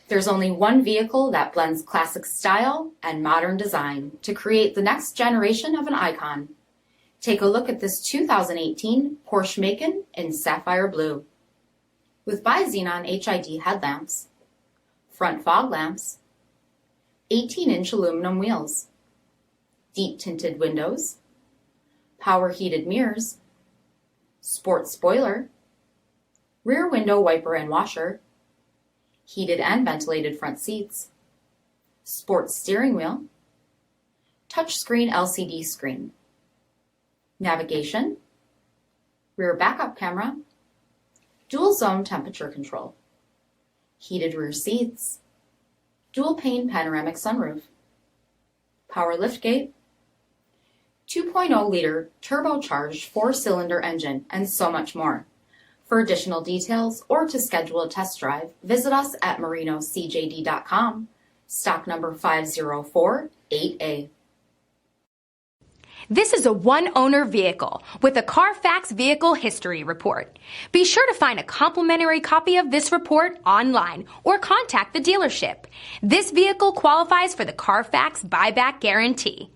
There's only one vehicle that blends classic style and modern design to create the next generation of an icon. Take a look at this 2018 Porsche Macan in sapphire blue. With bi-xenon HID headlamps, front fog lamps, 18-inch aluminum wheels, deep tinted windows, power heated mirrors, sport spoiler, rear window wiper and washer, heated and ventilated front seats, sports steering wheel, touchscreen LCD screen, navigation, rear backup camera, dual zone temperature control, heated rear seats, dual pane panoramic sunroof, power liftgate, 2.0-liter turbocharged 4-cylinder engine, and so much more. For additional details or to schedule a test drive, visit us at marinocjd.com, stock number 5048A. This is a one-owner vehicle with a CARFAX vehicle history report. Be sure to find a complimentary copy of this report online or contact the dealership. This vehicle qualifies for the CARFAX buyback guarantee.